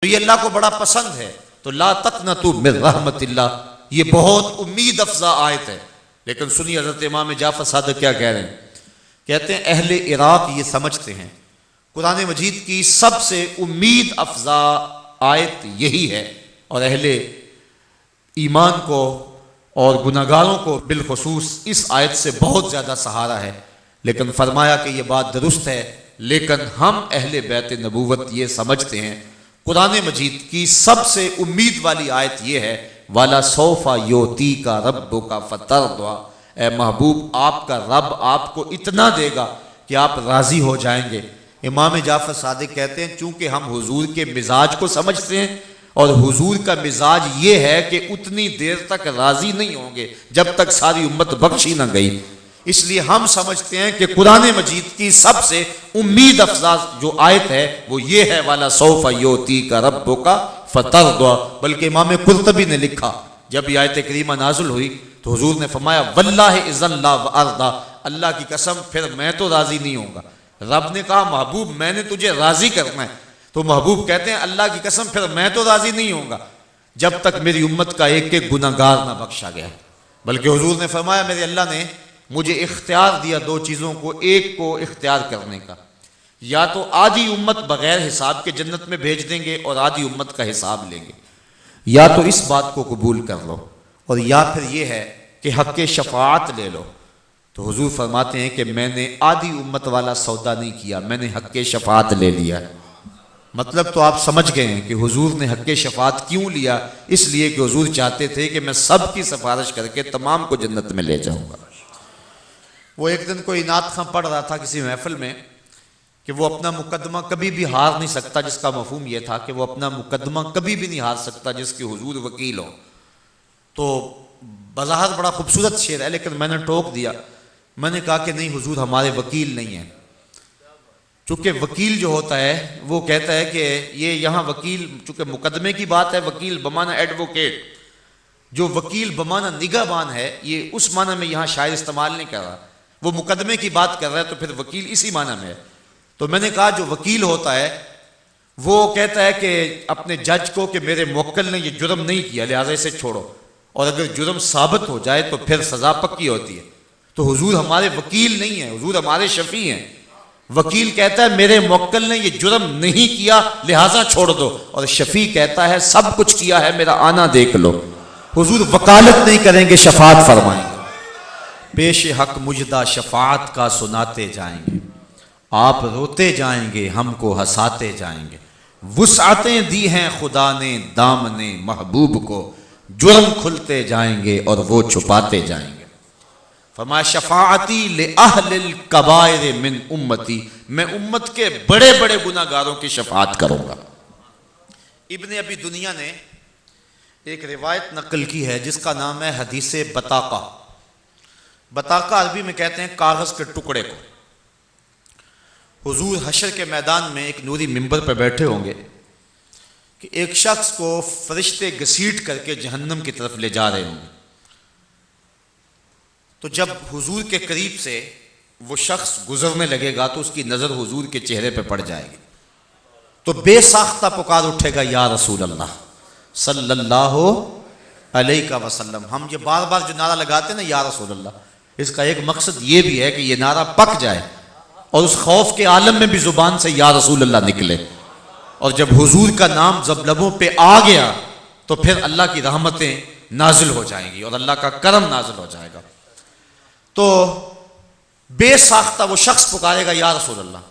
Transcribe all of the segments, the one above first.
तो ये अल्लाह को बड़ा पसंद है। तो ला तक़नतू मिन रहमतिल्लाह, ये बहुत उम्मीद अफजा आयत है। लेकिन सुनिए हज़रत इमाम जाफ़र सादिक़ क्या कह रहे हैं। कहते हैं अहले इराक ये समझते हैं कुरान मजीद की सबसे उम्मीद अफजा आयत यही है, और अहले ईमान को और गुनाहगारों को बिलखुसूस इस आयत से बहुत ज़्यादा सहारा है। लेकिन फरमाया कि यह बात दुरुस्त है, लेकिन हम अहले बैत नबूवत ये समझते हैं कुरान मजीद की सबसे उम्मीद वाली आयत यह है वाला सौफा योती का रब्बो का फतर दुआ, ए महबूब आपका रब आपको इतना देगा कि आप राज़ी हो जाएंगे। इमाम जाफ़र सादिक़ कहते हैं चूँकि हम हुजूर के मिजाज को समझते हैं और हुजूर का मिजाज ये है कि उतनी देर तक राज़ी नहीं होंगे जब तक सारी उम्मत बख्शी ना गई, इसलिए हम समझते हैं कि कुरान मजीद की सबसे उम्मीद अफजा जो आयत है वो ये है वाला सौफा योती का रब्बो का फतर दुआ। बल्कि इमाम कुर्तबी ने लिखा जब ये आयत करीमा नाजुल हुई तो हुजूर ने फरमाया वल्लाहि इज़्ज़ल्ला व अर्दा, अल्लाह की कसम फिर मैं तो राज़ी नहीं होऊंगा। रब ने कहा महबूब मैंने तुझे राज़ी करना है, तो महबूब कहते हैं अल्लाह की कसम फिर मैं तो राज़ी नहीं होऊंगा जब तक मेरी उम्मत का एक एक गुनाहगार ना बख्शा गया। बल्कि हुजूर ने फरमाया मेरे अल्लाह ने मुझे इख्तियार दिया दो चीज़ों को, एक को इख्तियार करने का, या तो आधी उम्मत बगैर हिसाब के जन्नत में भेज देंगे और आधी उम्मत का हिसाब लेंगे, या तो इस बात को कबूल कर लो और या फिर यह है कि हक़ शफ़ाअत ले लो। तो हुजूर फरमाते हैं कि मैंने आधी उम्मत वाला सौदा नहीं किया, मैंने हक़ शफ़ाअत ले लिया। मतलब तो आप समझ गए हैं कि हुजूर ने हक़ शफ़ाअत क्यों लिया, इसलिए कि हुजूर चाहते थे कि मैं सब की सिफारिश करके तमाम को जन्नत में ले जाऊँगा। वो एक दिन कोई नात खां पढ़ रहा था किसी महफिल में कि वो अपना मुकदमा कभी भी हार नहीं सकता, जिसका मफहूम यह था कि वो अपना मुकदमा कभी भी नहीं हार सकता जिसके हुजूर वकील हो। तो बज़ाहिर बड़ा खूबसूरत शेर है, लेकिन मैंने टोक दिया, मैंने कहा कि नहीं हुजूर हमारे वकील नहीं हैं। चूँकि वकील जो होता है वो कहता है कि ये यहाँ वकील, चूँकि मुकदमे की बात है, वकील बमाना एडवोकेट, जो वकील बमाना निगाहबान है ये उस माना में यहाँ शायर इस्तेमाल नहीं कर रहा, वो मुकदमे की बात कर रहा है, तो फिर वकील इसी माना में है। तो मैंने कहा जो वकील होता है वो कहता है कि अपने जज को कि मेरे मुवक्किल ने ये जुर्म नहीं किया लिहाजा इसे छोड़ो, और अगर जुर्म साबित हो जाए तो फिर सज़ा पक्की होती है। तो हुजूर हमारे वकील नहीं है, हुजूर हमारे शफी हैं। वकील कहता है मेरे मुवक्किल ने ये जुर्म नहीं किया लिहाजा छोड़ दो, और शफी कहता है सब कुछ किया है मेरा आना देख लो। हुजूर वकालत नहीं करेंगे, शफाअत फरमाएंगे। पेश हक मुजदा शफाअत का सुनाते जाएंगे, आप रोते जाएंगे हमको हंसाते जाएंगे। वुसअतें दी हैं खुदा ने दामने महबूब को, जुर्म खुलते जाएंगे और वो छुपाते जाएंगे। फरमाया शफाअती ले अहलिल कबाइर मिन उम्मती, मैं उम्मत के बड़े बड़े गुनाहगारों की शफाअत करूंगा। इब्ने अबी दुनिया ने एक रिवायत नकल की है जिसका नाम है हदीसे बताका। बताका अरबी में कहते हैं कागज़ के टुकड़े को। हुजूर हशर के मैदान में एक नूरी मिंबर पर बैठे होंगे कि एक शख्स को फरिश्ते घसीट करके जहन्नम की तरफ ले जा रहे होंगे। तो जब हुजूर के करीब से वो शख्स गुजरने लगेगा तो उसकी नज़र हुजूर के चेहरे पर पड़ जाएगी, तो बेसाख्ता पुकार उठेगा या रसूल अल्लाह सल्लल्लाहु अलैहि वसल्लम। हम ये बार बार जो नारा लगाते हैं ना या रसूल अल्लाह, इसका एक मकसद ये भी है कि ये नारा पक जाए और उस खौफ के आलम में भी जुबान से या रसूल अल्लाह निकले। और जब हुजूर का नाम जब लबों पे आ गया तो फिर अल्लाह की रहमतें नाजिल हो जाएंगी और अल्लाह का करम नाजिल हो जाएगा। तो बेसाख्ता वो शख्स पुकारेगा या रसूल अल्लाह।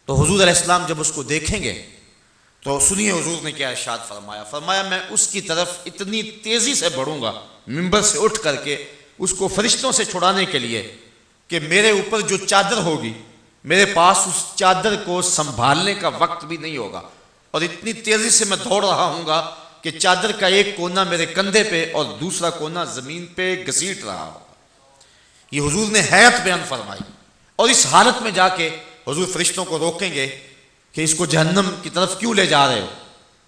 तो हुजूर अलैहिस्सलाम जब उसको देखेंगे तो सुनिए हुजूर ने क्या इरशाद फरमाया। फरमाया मैं उसकी तरफ इतनी तेज़ी से बढ़ूंगा मिंबर से उठ करके उसको फरिश्तों से छुड़ाने के लिए कि मेरे ऊपर जो चादर होगी मेरे पास उस चादर को संभालने का वक्त भी नहीं होगा, और इतनी तेज़ी से मैं दौड़ रहा हूँगा कि चादर का एक कोना मेरे कंधे पे और दूसरा कोना ज़मीन पे घसीट रहा होगा। ये हुजूर ने हैत बयान फरमाई। और इस हालत में जाके हुजूर फरिश्तों को रोकेंगे कि इसको जहन्नम की तरफ क्यों ले जा रहे हो।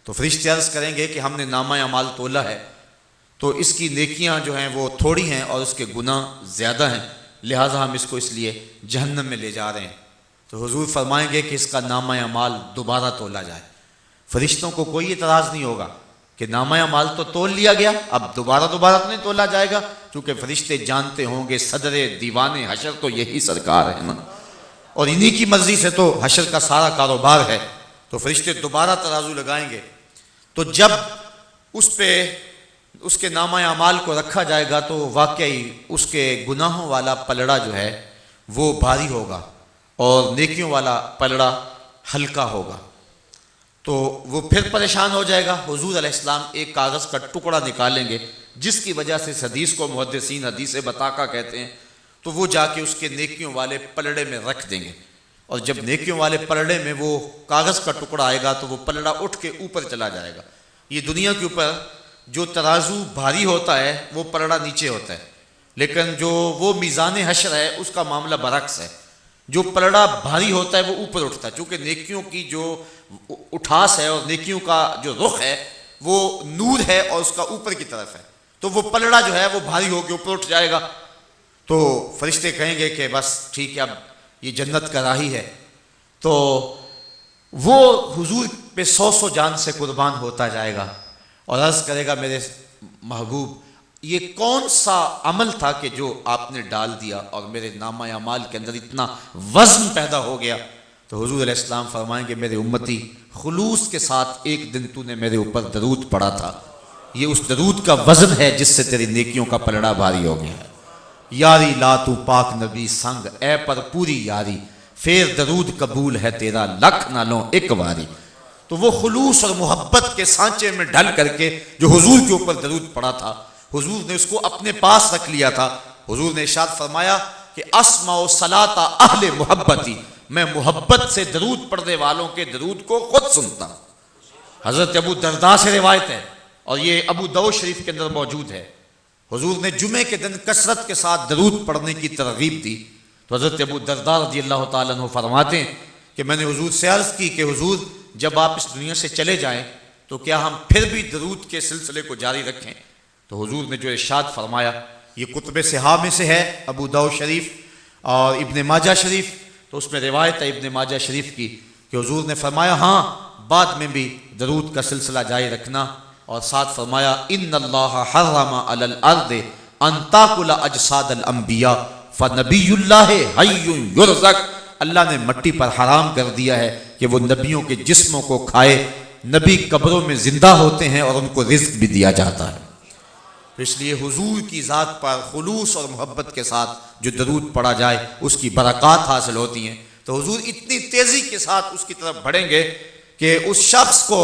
तो फरिश्ते अर्ज़ करेंगे कि हमने नामा अमाल तोला है तो इसकी नेकियां जो हैं वो थोड़ी हैं और उसके गुनाह ज़्यादा हैं, लिहाजा हम इसको इसलिए जहन्नम में ले जा रहे हैं। तो हुजूर फरमाएंगे कि इसका नामा अमाल दोबारा तोला जाए। फरिश्तों को कोई एतराज़ नहीं होगा कि नामा माल तो तोल लिया गया, अब दोबारा दोबारा तो नहीं तोला जाएगा, क्योंकि फरिश्ते जानते होंगे सदरे दीवाने हशर तो यही सरकार है ना, और इन्हीं की मर्जी से तो हशर का सारा कारोबार है। तो फरिश्ते दोबारा तराजू लगाएंगे। तो जब उस पे उसके नामा अमाल को रखा जाएगा तो वाकई उसके गुनाहों वाला पलड़ा जो है वो भारी होगा और नेकियों वाला पलड़ा हल्का होगा। तो वो फिर परेशान हो जाएगा। हुजूर अलैहिस्सलाम एक कागज़ का टुकड़ा निकालेंगे, जिसकी वजह से इस हदीस को मुहद्दिसीन हदीस बताका कहते हैं। तो वो जाके उसके नेकियों वाले पलड़े में रख देंगे, और जब नेकियों वाले पलड़े में वो कागज़ का टुकड़ा आएगा तो वो पलड़ा उठ के ऊपर चला जाएगा। ये दुनिया के ऊपर जो तराजू भारी होता है वो पलड़ा नीचे होता है, लेकिन जो वो मीज़ान हशर है उसका मामला बरक्स है। जो पलड़ा भारी होता है वो ऊपर उठता है, चूँकि नेकियों की जो उठास है और नेकियों का जो रुख है वो नूर है और उसका ऊपर की तरफ है, तो वो पलड़ा जो है वो भारी होकर ऊपर उठ जाएगा। तो फरिश्ते कहेंगे कि बस ठीक है, अब ये जन्नत का राही है। तो वो हुजूर पे 100 जान से कुर्बान होता जाएगा और अर्ज़ करेगा, मेरे महबूब ये कौन सा अमल था कि जो आपने डाल दिया और मेरे नामा अमाल के अंदर इतना वज़न पैदा हो गया। तो हुजूर अलैहिस्सलाम फरमाएंगे, मेरे उम्मती खुलूस के साथ एक दिन तूने मेरे ऊपर दरूद पढ़ा था, ये उस दरूद का वज़न है जिससे तेरी नेकियों का पलड़ा भारी हो गया है। यारी ला तू पाक नबी संग ए पर पूरी यारी, फिर दरूद कबूल है तेरा लख ना लो एक बारी। तो वो खुलूस और मोहब्बत के सांचे में ढल करके जो हुजूर के ऊपर दरूद पड़ा था, हुजूर ने उसको अपने पास रख लिया था। हुजूर ने इरशाद फरमाया कि अस्माओ सलाता अहले मोहब्बती, मैं मोहब्बत से दरूद पढ़ने वालों के दरूद को खुद सुनता हूँ। हज़रत अबू दरदा से रिवायत है और ये अबू दाऊद शरीफ के अंदर मौजूद है। हुजूर ने जुमे के दिन कसरत के साथ दरूद पढ़ने की तरगीब दी। तो हज़रत अबू दरदा रज़ियल्लाहु ताला अन्हु फरमाते हैं कि मैंने हुजूर से अर्ज़ की कि हुजूर जब आप इस दुनिया से चले जाएं तो क्या हम फिर भी दरूद के सिलसिले को जारी रखें। तो हुजूर ने जो इरशाद फरमाया, ये कुतुब सिहा में से है, अबू दाऊद शरीफ और इब्ने माजा शरीफ। तो उसमें रिवायत है इब्ने माजा शरीफ की कि हुजूर ने फरमाया, हाँ बाद में भी दरूद का सिलसिला जारी रखना, और साथ फरमाया इन्नल्लाह हर्रमा अलल अर्द अन ताकुला अजसादल अंबिया फनबियुल्लाह हय्युन युरज़क, अल्लाह ने मिट्टी पर हराम कर दिया है कि वो नबियों के जिस्मों को खाए। नबी कब्रों में जिंदा होते हैं और उनको रिज़्क भी दिया जाता है। तो इसलिए हुजूर की ज़ात पर खुलूस और मोहब्बत के साथ जो दरूद पढ़ा जाए उसकी बरक़ात हासिल होती हैं। तो हुजूर इतनी तेज़ी के साथ उसकी तरफ बढ़ेंगे कि उस शख्स को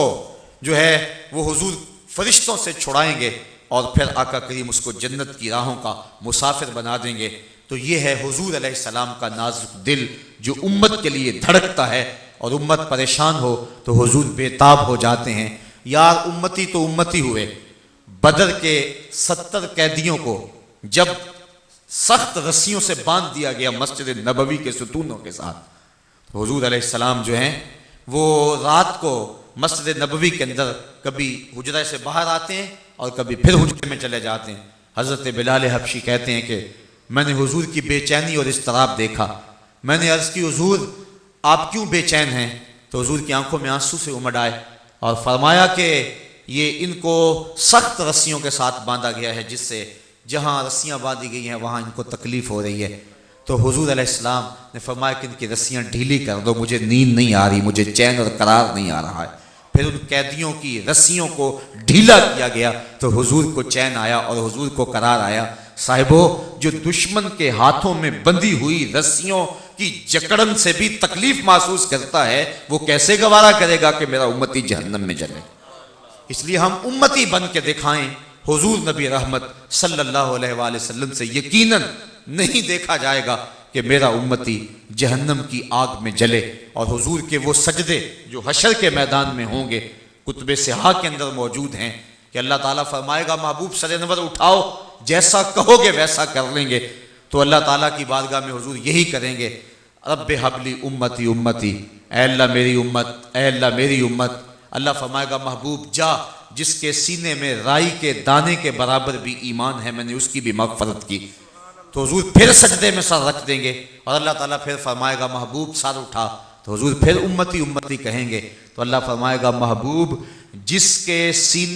जो है वो हुजूर फरिश्तों से छुड़ाएंगे और फिर आका करीम उसको जन्नत की राहों का मुसाफिर बना देंगे। तो ये है हुजूर अलैहिस्सलाम का नाजुक दिल जो उम्मत के लिए धड़कता है, और उम्मत परेशान हो तो हुजूर बेताब हो जाते हैं। यार उम्मती तो उम्मती हुए। बदर के 70 कैदियों को जब सख्त रस्सियों से बांध दिया गया मस्जिद नबवी के सुतूनों के साथ, तो हुजूर अलैहिस्सलाम जो हैं वो रात को मस्जिद नबवी के अंदर कभी हुजरा से बाहर आते हैं और कभी फिर हुजरे में चले जाते हैं। हज़रत बिलाल हबशी कहते हैं कि मैंने हुजूर की बेचैनी और इज़्तिराब देखा। मैंने अर्ज़ की, हुजूर आप क्यों बेचैन हैं? तो हुजूर की आंखों में आंसू से उमड़ आए और फरमाया कि ये इनको सख्त रस्सियों के साथ बांधा गया है, जिससे जहाँ रस्सियाँ बांधी गई हैं वहाँ इनको तकलीफ़ हो रही है। तो हुजूर अलैहिस्सलाम ने फरमाया कि इनकी रस्सियाँ ढीली कर दो, मुझे नींद नहीं आ रही, मुझे चैन और करार नहीं आ रहा है। फिर उन कैदियों की रस्सियों को ढीला किया गया तो हुजूर को चैन आया और हुजूर को करार आया। साहिबो, जो दुश्मन के हाथों में बंधी हुई रस्सियों की जकड़न से भी तकलीफ महसूस करता है, वो कैसे गवारा करेगा कि मेरा उम्मती जहन्नम में जले। इसलिए हम उम्मती बन के दिखाएं। हुजूर नबी रहमत सल्लल्लाहु अलैहि वसल्लम से यकीनन नहीं देखा जाएगा कि मेरा उम्मती जहन्नम की आग में जले। और हुजूर के वो सजदे जो हशर के मैदान में होंगे कुतुब सिहा के अंदर मौजूद हैं कि अल्लाह ताला फरमाएगा, महबूब सर-ए-नवर उठाओ, जैसा कहोगे वैसा कर लेंगे। तो अल्लाह ताला की बारगाह में हुजूर यही करेंगे, रब्बे हबली उम्मती उम्मती, ऐ अल्लाह मेरी उम्मत, ऐ अल्लाह मेरी उम्मत। अल्लाह फरमाएगा, महबूब जा, जिसके सीने में राई के दाने के बराबर भी ईमान है मैंने उसकी भी मगफरत की। तो हुजूर फिर सजदे में सर रख देंगे और अल्लाह ताला फिर फरमाएगा, महबूब सर उठा। तो हुजूर फिर उम्मती उम्मती कहेंगे तो अल्लाह फरमाएगा महबूब जिसके सीने